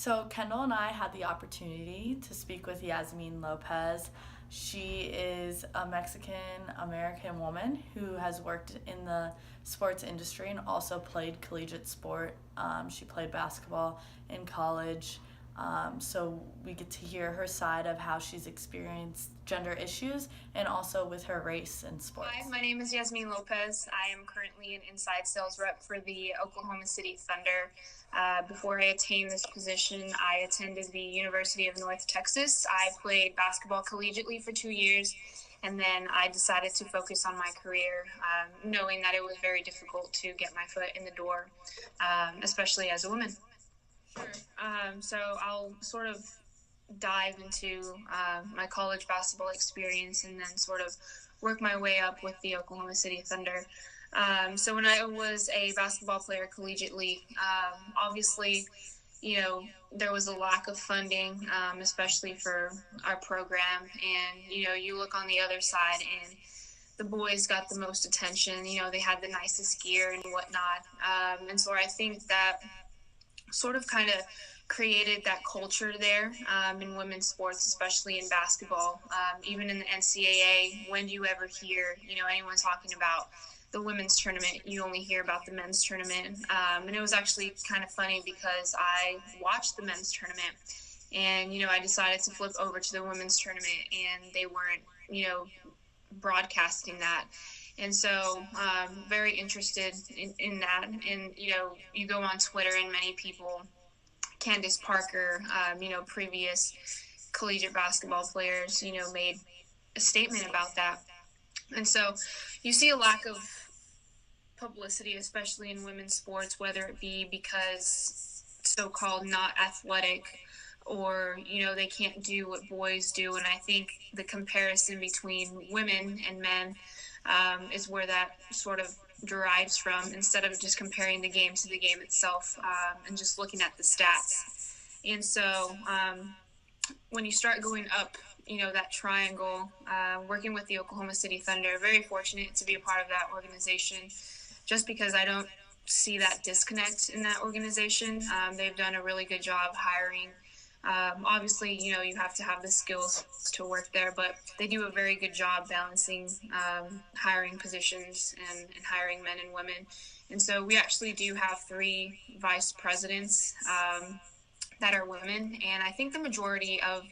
So, Kendall and I had the opportunity to speak with Yazmin Lopez. She is a Mexican American woman who has worked in the sports industry and also played collegiate sport. She played basketball in college. So, we get to hear her side of how she's experienced gender issues and also with her race in Hi, sports. my name is Yazmin Lopez. I am currently an inside sales rep for the Oklahoma City Thunder. Before I attained this position, I attended the University of North Texas. I played basketball collegiately for 2 years, and then I decided to focus on my career, knowing that it was very difficult to get my foot in the door, especially as a woman. Sure. So I'll sort of dive into my college basketball experience and then sort of work my way up with the Oklahoma City Thunder. So when I was a basketball player collegiately, obviously, there was a lack of funding, especially for our program. And, you look on the other side and the boys got the most attention. They had the nicest gear and whatnot. And so I think that sort of kind of created that culture there in women's sports, especially in basketball. Even in the NCAA, when do you ever hear, anyone talking about the women's tournament? You only hear about the men's tournament. And it was actually kind of funny because I watched the men's tournament and, I decided to flip over to the women's tournament and they weren't, broadcasting that. And so, very interested in that. And, you go on Twitter and many people, Candace Parker, previous collegiate basketball players, made a statement about that. And so you see a lack of publicity, especially in women's sports, whether it be because so-called not athletic or, they can't do what boys do. And I think the comparison between women and men is where that sort of derives from, instead of just comparing the game to the game itself and just looking at the stats. And so when you start going up, that triangle, working with the Oklahoma City Thunder, very fortunate to be a part of that organization, just because I don't see that disconnect in that organization. They've done a really good job hiring. Obviously, you have to have the skills to work there, but they do a very good job balancing hiring positions and hiring men and women. And so we actually do have 3 vice presidents that are women, and I think the majority of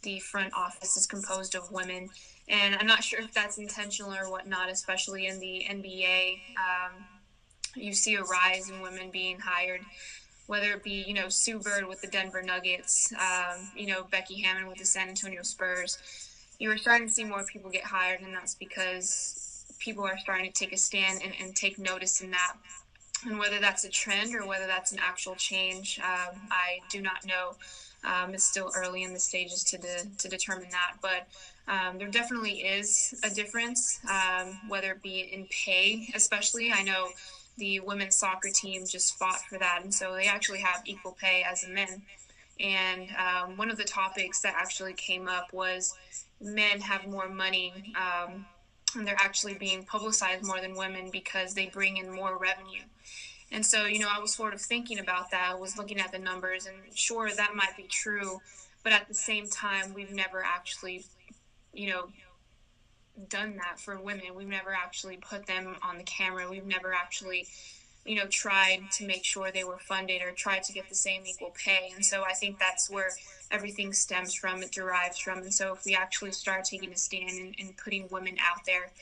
the front office is composed of women. And I'm not sure if that's intentional or whatnot, especially in the NBA. You see a rise in women being hired, whether it be, Sue Bird with the Denver Nuggets, Becky Hammon with the San Antonio Spurs. You are starting to see more people get hired, and that's because people are starting to take a stand and take notice in that. And whether that's a trend or whether that's an actual change, I do not know. It's still early in the stages to determine that, but there definitely is a difference, whether it be in pay, especially. I know the women's soccer team just fought for that, and so they actually have equal pay as the men. And one of the topics that actually came up was men have more money, and they're actually being publicized more than women because they bring in more revenue. And so, I was sort of thinking about that. I was looking at the numbers, and sure, that might be true, but at the same time, we've never actually, you know, done that for women. We've never actually put them on the camera. We've never actually, tried to make sure they were funded or tried to get the same equal pay. And so I think that's where everything stems from, it derives from. And so if we actually start taking a stand and putting women out there,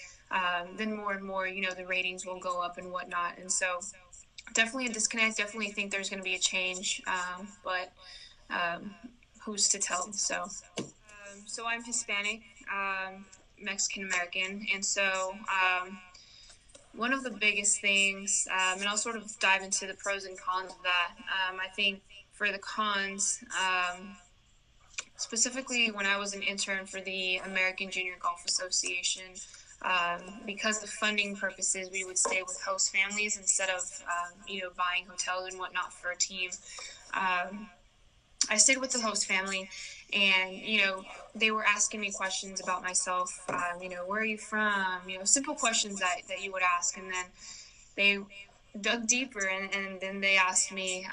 then more and more, the ratings will go up and whatnot. And so definitely a disconnect. Definitely think there's going to be a change, but who's to tell? So I'm Hispanic, Mexican American, and so one of the biggest things, and I'll sort of dive into the pros and cons of that. I think for the cons, specifically when I was an intern for the American Junior Golf Association, because of funding purposes, we would stay with host families instead of, buying hotels and whatnot for a team. I stayed with the host family, and they were asking me questions about myself. Where are you from? Simple questions that you would ask, and then they dug deeper, and then they asked me,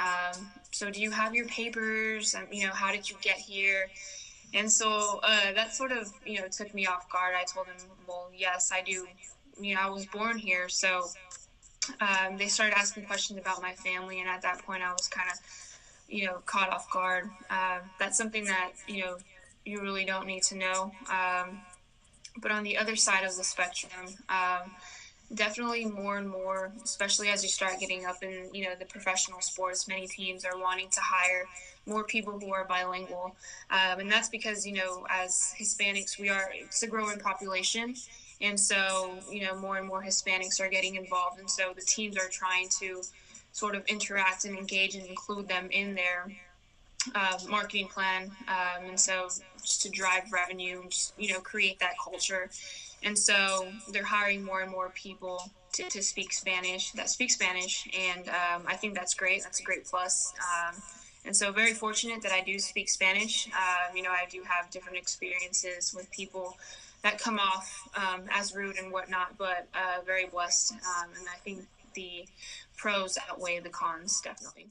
so do you have your papers? How did you get here? And so that sort of, took me off guard. I told them, well, yes, I do. I was born here. So they started asking questions about my family. And at that point, I was kind of, caught off guard. That's something that, you really don't need to know. But on the other side of the spectrum, definitely more and more, especially as you start getting up in, the professional sports, many teams are wanting to hire more people who are bilingual. And that's because, as Hispanics, it's a growing population. And so, more and more Hispanics are getting involved. And so the teams are trying to sort of interact and engage and include them in their marketing plan. And so just to drive revenue, just, create that culture. And so they're hiring more and more people to speak Spanish, that speak Spanish. And I think that's great. That's a great plus. And so very fortunate that I do speak Spanish. I do have different experiences with people that come off as rude and whatnot, but very blessed. And I think the pros outweigh the cons, definitely.